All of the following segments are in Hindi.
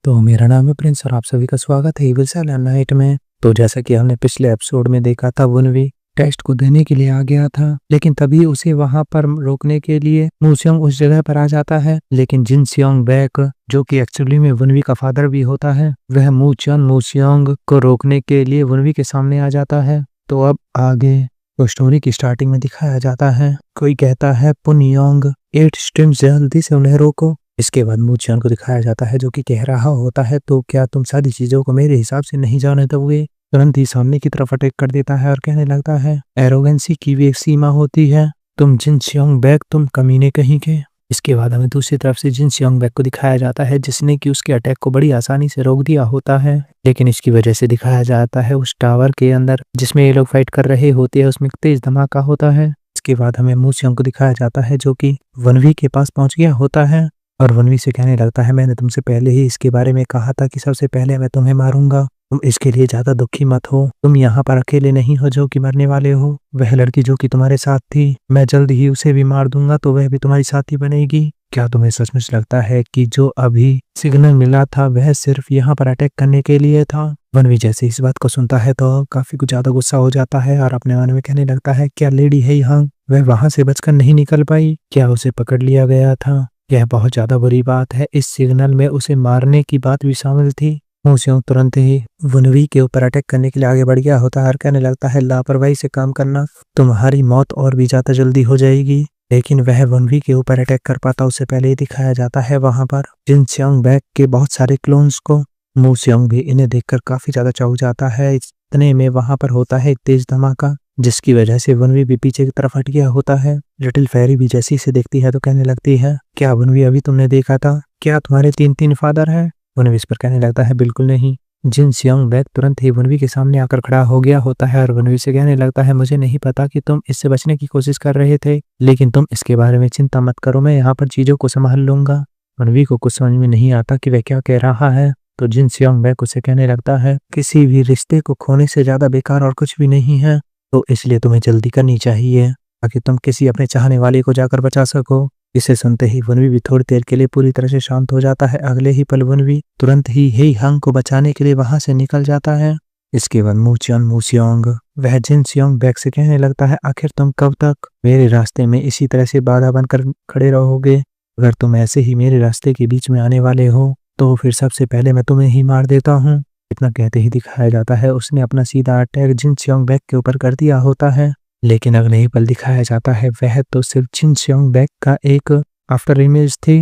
तो मेरा नाम है प्रिंस और आप सभी का स्वागत है इविल साइलेंट नाइट में। तो जैसा कि हमने पिछले एपिसोड में देखा था, वनवी टेस्ट को देने के लिए आ गया था, लेकिन तभी उसे वहां पर रोकने के लिए मूसियोंग उस जगह पर आ जाता है। लेकिन जिन सियोंग बैक, जो कि एक्चुअली में वनवी का फादर भी होता है, वह मूसियोंग को रोकने के लिए वनवी के सामने आ जाता है। तो अब आगे तो स्टोरी की स्टार्टिंग में दिखाया जाता है, कोई कहता है पुनियोंग 8 स्ट्रीम्स, जल्दी से उन्हें रोको। इसके बाद मूचियान को दिखाया जाता है, जो कि कह रहा होता है, तो क्या तुम सारी चीजों को मेरे हिसाब से नहीं जाने दोगे? तुरंत ही सामने की तरफ अटैक कर देता है और कहने लगता है, एरोगेंसी की भी एक सीमा होती है, तुम जिन सियोंग बैक, तुम कमीने कहीं के। इसके बाद हमें दूसरी तरफ से जिन सियोंग बैक को दिखाया जाता है, जिसने कि उसके अटैक को बड़ी आसानी से रोक दिया होता है। लेकिन इसकी वजह से दिखाया जाता है उस टावर के अंदर जिसमें ये लोग फाइट कर रहे होते हैं, उसमें तेज धमाका होता है। इसके बाद हमें मूसियोंग को दिखाया जाता है, जो कि वनवी के पास पहुंच गया होता है और वनवी से कहने लगता है, मैंने तुमसे पहले ही इसके बारे में कहा था कि सबसे पहले मैं तुम्हें मारूंगा, तुम इसके लिए ज्यादा दुखी मत हो, तुम यहाँ पर अकेले नहीं हो जो कि मरने वाले हो। वह लड़की जो कि तुम्हारे साथ थी, मैं जल्द ही उसे भी मार दूंगा, तो वह भी तुम्हारी साथी बनेगी। क्या तुम्हें सचमुच लगता है कि जो अभी सिग्नल मिला था वह सिर्फ यहाँ पर अटैक करने के लिए था? वनवी जैसे इस बात को सुनता है तो काफी कुछ ज्यादा गुस्सा हो जाता है और अपने मन में कहने लगता है, क्या लेडी है यहाँ, वह वहां से बचकर नहीं निकल पाई? क्या उसे पकड़ लिया गया था? यह बहुत ज्यादा बुरी बात है। इस सिग्नल में उसे मारने की बात भी शामिल थी। मूसियोंग तुरंत ही वनवी के ऊपर अटैक करने के लिए आगे बढ़ गया होता है और कहने लगता है, लापरवाही से काम करना, तुम्हारी मौत और भी ज्यादा जल्दी हो जाएगी। लेकिन वह वनवी के ऊपर अटैक कर पाता उससे पहले ही दिखाया जाता है वहां पर जिन सियोंग बैक के बहुत सारे क्लोन्स को। मूसियोंग भी इन्हें देखकर काफी ज्यादा चौंक जाता है। इतने में वहां पर होता है एक तेज धमाका, जिसकी वजह से वनवी भी पीछे की तरफ हट गया होता है। लिटिल फेरी भी जैसी इसे देखती है तो कहने लगती है, क्या वनवी अभी तुमने देखा था? क्या तुम्हारे 3 फादर हैं? वनवी इस पर कहने लगता है, बिल्कुल नहीं। जिन सियोंग बैक तुरंत ही वनवी के सामने आकर खड़ा हो गया होता है और वनवी से कहने लगता है, मुझे नहीं पता कि तुम इससे बचने की कोशिश कर रहे थे, लेकिन तुम इसके बारे में चिंता मत करो, मैं यहाँ पर चीजों को संभाल लूंगा। वनवी को कुछ समझ में नहीं आता कि वह क्या कह रहा है। तो जिन सियोंग बैक उसे कहने लगता है, किसी भी रिश्ते को खोने से ज्यादा बेकार और कुछ भी नहीं है, तो इसलिए तुम्हें जल्दी करनी चाहिए ताकि तुम किसी अपने चाहने वाले को जाकर बचा सको। इसे सुनते ही वनवी भी थोड़ी देर के लिए पूरी तरह से शांत हो जाता है। अगले ही पल वनवी तुरंत ही हे हंग को बचाने के लिए वहां से निकल जाता है। इसके बाद मूसियोंग वह जिन सियोंग बैक से कहने लगता है, आखिर तुम कब तक मेरे रास्ते में इसी तरह से बाधा बनकर खड़े रहोगे? अगर तुम ऐसे ही मेरे रास्ते के बीच में आने वाले हो तो फिर सबसे पहले मैं तुम्हें ही मार देता हूँ। इतना कहते ही दिखाया जाता है उसने अपना सीधा अटैक जिन सियोंग बैक के ऊपर कर दिया होता है। लेकिन अगले ही पल दिखाया जाता है वह तो सिर्फ जिन सियोंग बैक का एक आफ्टर इमेज थी।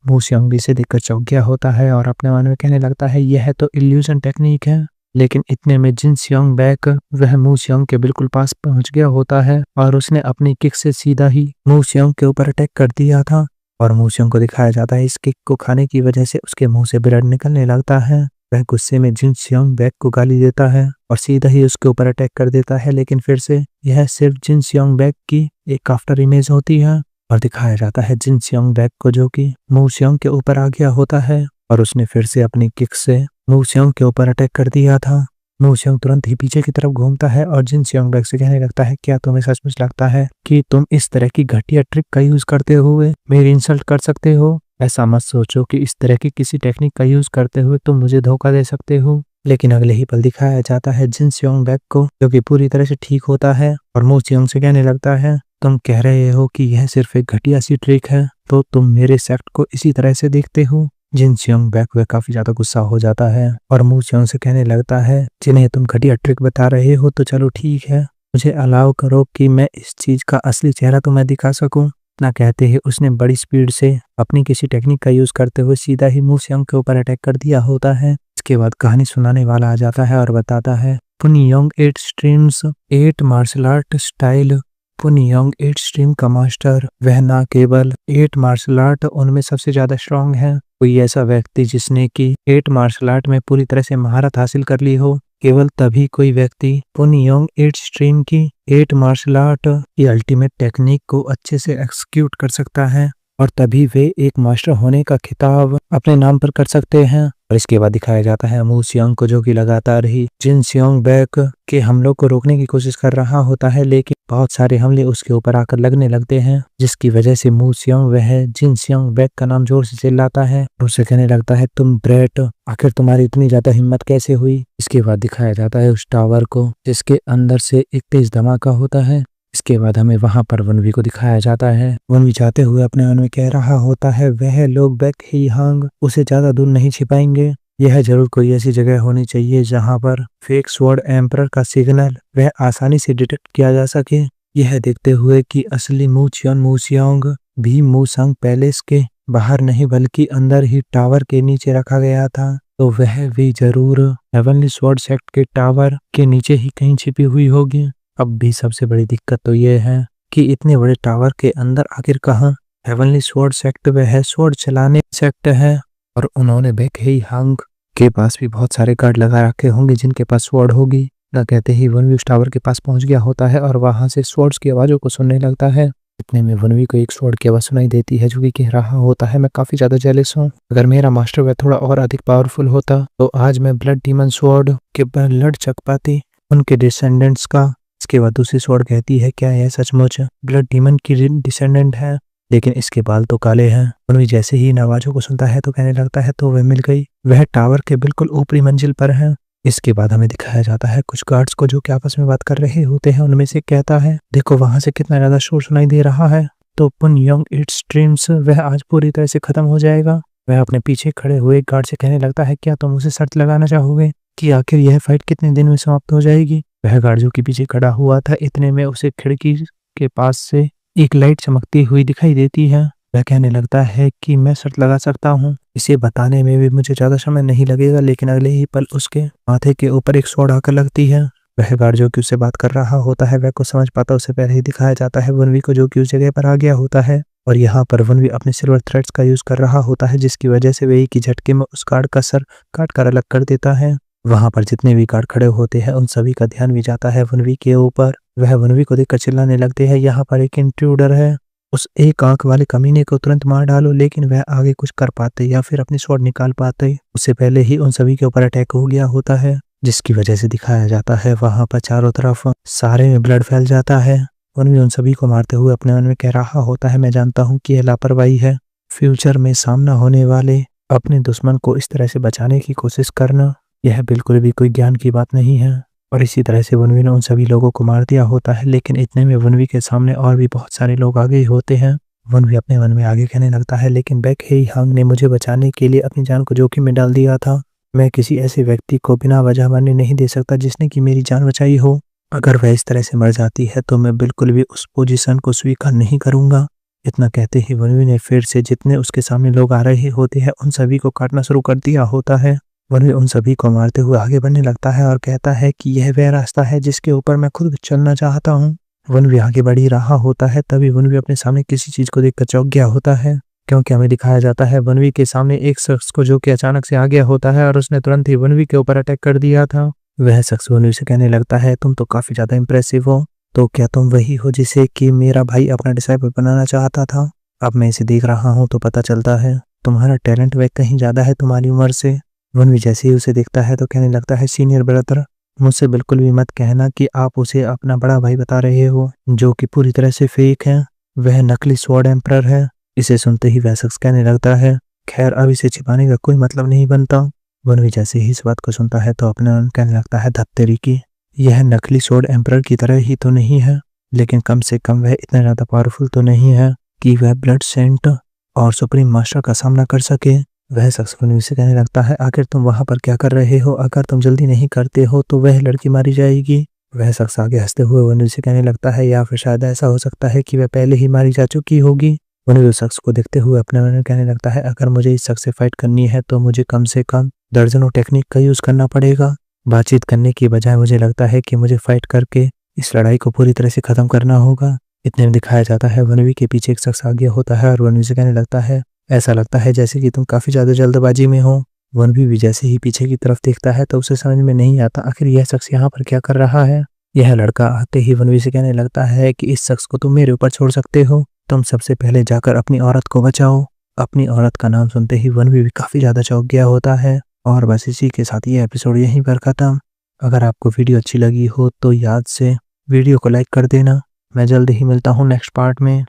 मूसियोंग भी इसे देखकर चौंक गया होता है और अपने मन में कहने लगता है, यह तो इल्यूजन टेक्निक है। लेकिन इतने में जिन सियोंग बैक वह मूसियोंग के बिल्कुल पास पहुंच गया होता है और उसने अपनी किक से सीधा ही मूसियोंग के ऊपर अटैक कर दिया था। और मूसियोंग को दिखाया जाता है इस किक को खाने की वजह से उसके मुंह से ब्लड निकलने लगता है। वह गुस्से में जिन सियोंग बैक को गाली देता है और सीधा ही उसके ऊपर अटैक कर देता है। लेकिन फिर से यह सिर्फ जिन सियोंग बैक की एक आफ्टर इमेज होती है और दिखाया जाता है जिन सियोंग बैक को, जो कि मूसियोंग के ऊपर आ गया होता है और उसने फिर से अपनी किक से मूसियोंग के ऊपर अटैक कर दिया था। मूसियोंग तुरंत ही पीछे की तरफ घूमता है और जिन सियोंग बैक से कहने लगता है, क्या तुम्हें सचमुच लगता है कि तुम इस तरह की घटिया ट्रिक का यूज करते हुए मेरी इंसल्ट कर सकते हो? ऐसा मत सोचो कि इस तरह की किसी टेक्निक का यूज करते हुए तुम मुझे धोखा दे सकते हो। लेकिन अगले ही पल दिखाया जाता है जिन सियोंग बैक को, जो कि पूरी तरह से ठीक होता है और मूसियोंग से कहने लगता है, तुम कह रहे हो कि यह सिर्फ एक घटिया सी ट्रिक है, तो तुम मेरे सेक्ट को इसी तरह से देखते हो? जिन सियोंग बैक वह काफी ज्यादा गुस्सा हो जाता है और मूसियोंग से कहने लगता है, जिन्हें तुम घटिया ट्रिक बता रहे हो तो चलो ठीक है, मुझे अलाउ करो कि मैं इस चीज का असली चेहरा तुम्हें दिखा सकूं। ना कहते ही उसने बड़ी स्पीड से अपनी किसी टेक्निक का यूज करते हुए सीधा ही मूसियोंग के ऊपर अटैक कर दिया होता है। इसके बाद कहानी सुनाने वाला आ जाता है और बताता है, पुनियोंग 8 स्ट्रीम्स 8 मार्शल आर्ट स्टाइल। पुनियोंग 8 स्ट्रीम का मास्टर वह ना केवल 8 मार्शल आर्ट उनमें सबसे ज्यादा स्ट्रांग है, कोई ऐसा व्यक्ति जिसने कि 8 मार्शल आर्ट में पूरी तरह से महारत हासिल कर ली हो, केवल तभी कोई व्यक्ति पुनियोंग 8 स्ट्रीम की 8 मार्शल आर्ट की अल्टीमेट टेक्निक को अच्छे से एक्सिक्यूट कर सकता है। और तभी वे एक मास्टर होने का खिताब अपने नाम पर कर सकते हैं। और इसके बाद दिखाया जाता है मू सियोंग को, जो कि लगातार ही जिन सियोंग बैक के हमलों को रोकने की कोशिश कर रहा होता है, लेकिन बहुत सारे हमले उसके ऊपर आकर लगने लगते हैं, जिसकी वजह से मू सियोंग वह जिन सियोंग बैक का नाम जोर से चिल्लाता है, उससे कहने लगता है तुम ब्रेट, आखिर तुम्हारी इतनी ज्यादा हिम्मत कैसे हुई। इसके बाद दिखाया जाता है उस टावर को जिसके अंदर से एक तेज धमाका होता है। इसके बाद हमें वहां पर वनवी को दिखाया जाता है। वनवी जाते हुए अपने मन में कह रहा होता है वह लोग बैक ही हांग उसे ज्यादा दूर नहीं छिपाएंगे। यह जरूर कोई ऐसी जगह होनी चाहिए जहां पर फेक स्वॉर्ड एम्परर का सिग्नल वह आसानी से डिटेक्ट किया जा सके। यह देखते हुए कि असली मू सियोंग भी मूसंग पैलेस के बाहर नहीं बल्कि अंदर ही टावर के नीचे रखा गया था, तो वह भी जरूर हेवनली स्वॉर्ड सेक्ट के टावर के नीचे ही कहीं छिपी हुई होगी। अब भी सबसे बड़ी दिक्कत तो यह है कि इतने बड़े टावर के अंदर आखिर कहाँ हेवनली स्वॉर्ड सेक्ट वह स्वॉर्ड चलाने सेक्ट है, और उन्होंने बैक ही हांग के पास भी बहुत सारे गार्ड लगा रखे होंगे जिनके पास स्वॉर्ड होगी। ना कहते ही वनवी उस टावर के पास पहुंच गया होता है और वहां से स्वॉर्ड्स की आवाजों को सुनने लगता है। इतने में वनवी को एक स्वॉर्ड की आवाज सुनाई देती है जो कि कह रहा होता है मैं काफी ज्यादा जेलस हूँ, अगर मेरा मास्टर वह थोड़ा और अधिक पावरफुल होता तो आज मैं ब्लड डीमन स्वॉर्ड के लड़ चक पाती उनके डिसेंडेंट्स का। इसके बाद दूसरी स्वॉर्ड कहती है क्या यह सचमुच ब्लड डीमन की डिसेंडेंट है, लेकिन इसके बाल तो काले हैं। वनवी जैसे ही इन आवाजों को सुनता है तो कहने लगता है तो वह मिल गई, वह टावर के बिल्कुल ऊपरी मंजिल पर है। इसके बाद हमें दिखाया जाता है कुछ गार्ड्स को जो कि आपस में बात कर रहे होते हैं। उनमें से कहता है देखो वहां से कितना ज्यादा शोर सुनाई दे रहा है, तो पुन योंग इट्स ड्रीम्स वह आज पूरी तरह से खत्म हो जाएगा। वह अपने पीछे खड़े हुए गार्ड से कहने लगता है क्या तुम उसे शर्त लगाना चाहोगे कि आखिर यह फाइट कितने दिन में समाप्त हो जाएगी। वह गार्ड जो कि पीछे खड़ा हुआ था, इतने में उसे खिड़की के पास से एक लाइट चमकती हुई दिखाई देती है। वह कहने लगता है कि मैं शर्त लगा सकता हूँ, इसे बताने में भी मुझे ज्यादा समय नहीं लगेगा, लेकिन अगले ही पल उसके माथे के ऊपर एक स्वॉर्ड आकर लगती है। वह गार्ड जो कि उससे बात कर रहा होता है वह को समझ पाता उससे पहले ही दिखाया जाता है वनवी को, जो कि उस जगह पर आ गया होता है, और यहाँ पर वनवी अपने सिल्वर थ्रेड्स का यूज कर रहा होता है, जिसकी वजह से वही की झटके में उस गार्ड का सर काट कर अलग कर देता है। वहां पर जितने भी गार्ड खड़े होते हैं उन सभी का ध्यान भी जाता है वनवी के ऊपर। वह वनवी को देखकर चिल्लाने लगते हैं यहाँ पर एक इंट्रूडर है, उस एक आंख वाले कमीने को तुरंत मार डालो। लेकिन वह आगे कुछ कर पाते या फिर अपनी स्वॉर्ड निकाल पाते उससे पहले ही उन सभी के ऊपर अटैक हो गया होता है, जिसकी वजह से दिखाया जाता है वहां पर चारों तरफ सारे में ब्लड फैल जाता है। वनवी उन सभी को मारते हुए अपने मन में कह रहा होता है मैं जानता हूँ कि यह लापरवाही है, फ्यूचर में सामना होने वाले अपने दुश्मन को इस तरह से बचाने की कोशिश करना यह बिल्कुल भी कोई ज्ञान की बात नहीं है। और इसी तरह से वनवी ने उन सभी लोगों को मार दिया होता है, लेकिन इतने में वनवी के सामने और भी बहुत सारे लोग आगे होते हैं। वनवी अपने मन में आगे कहने लगता है लेकिन बैक ही हांग ने मुझे बचाने के लिए अपनी जान को जोखिम में डाल दिया था, मैं किसी ऐसे व्यक्ति को बिना वजह मरने नहीं दे सकता जिसने कि मेरी जान बचाई हो। अगर वह इस तरह से मर जाती है तो मैं बिल्कुल भी उस पोजीशन को स्वीकार नहीं करूंगा। इतना कहते ही वनवी ने फिर से जितने उसके सामने लोग आ रहे होते हैं उन सभी को काटना शुरू कर दिया होता है। वनवी उन सभी को मारते हुए आगे बढ़ने लगता है और कहता है कि यह वह रास्ता है जिसके ऊपर मैं खुद चलना चाहता हूँ। वनवी आगे बढ़ ही रहा होता है, तभी वनवी अपने सामने किसी चीज को देखकर चौंक गया होता है, क्योंकि हमें दिखाया जाता है वनवी के सामने एक शख्स को जो कि अचानक से आ गया होता है और उसने तुरंत ही वनवी के ऊपर अटैक कर दिया था। वह शख्स वनवी से कहने लगता है तुम तो काफी ज्यादा इंप्रेसिव हो, तो क्या तुम वही हो जिसे कि मेरा भाई अपना डिसाइपल बनाना चाहता था। अब मैं इसे देख रहा हूँ तो पता चलता है तुम्हारा टैलेंट वह कहीं ज्यादा है तुम्हारी उम्र से। वनवी जैसे ही उसे देखता है तो कहने लगता है सीनियर ब्रदर, मुझसे बिल्कुल भी मत कहना कि आप उसे अपना बड़ा भाई बता रहे हो, जो कि पूरी तरह से फेक है, वह नकली स्वॉर्ड एम्परर है। इसे सुनते ही वह शख्स कहने लगता है खैर अब इसे छिपाने का कोई मतलब नहीं बनता। वनवी जैसे ही इस बात को सुनता है तो अपने मन कहने लगता है धत्तेरी की, यह नकली स्वॉर्ड एम्परर की तरह ही तो नहीं है, लेकिन कम से कम वह इतना ज्यादा पावरफुल तो नहीं है कि वह ब्लड सेंट और सुप्रीम मास्टर का सामना कर सके। वह शख्स वनवी से कहने लगता है आखिर तुम वहां पर क्या कर रहे हो, अगर तुम जल्दी नहीं करते हो तो वह लड़की मारी जाएगी। वह शख्स आगे हंसते हुए वनवी से कहने लगता है या फिर शायद ऐसा हो सकता है कि वह पहले ही मारी जा चुकी होगी। वनवी उस शख्स को देखते हुए अपने मन में कहने लगता है अगर मुझे इस शख्स से फाइट करनी है तो मुझे कम से कम दर्जनों टेक्निक का यूज करना पड़ेगा। बातचीत करने की बजाय मुझे लगता है कि मुझे फाइट करके इस लड़ाई को पूरी तरह से खत्म करना होगा। इतने में दिखाया जाता है वनवी के पीछे एक शख्स आ गया होता है और वनवी से कहने लगता है ऐसा लगता है जैसे कि तुम काफी ज्यादा जल्दबाजी में हो। वनवी भी जैसे ही पीछे की तरफ देखता है तो उसे समझ में नहीं आता आखिर यह शख्स यहाँ पर क्या कर रहा है। यह लड़का आते ही वनवी से कहने लगता है कि इस शख्स को तुम मेरे ऊपर छोड़ सकते हो, तुम सबसे पहले जाकर अपनी औरत को बचाओ। अपनी औरत का नाम सुनते ही वनवी भी काफ़ी ज़्यादा चौंक गया होता है। और बस इसी के साथ ये एपिसोड यहीं पर ख़त्म। अगर आपको वीडियो अच्छी लगी हो तो याद से वीडियो को लाइक कर देना। मैं जल्द ही मिलता हूँ नेक्स्ट पार्ट में।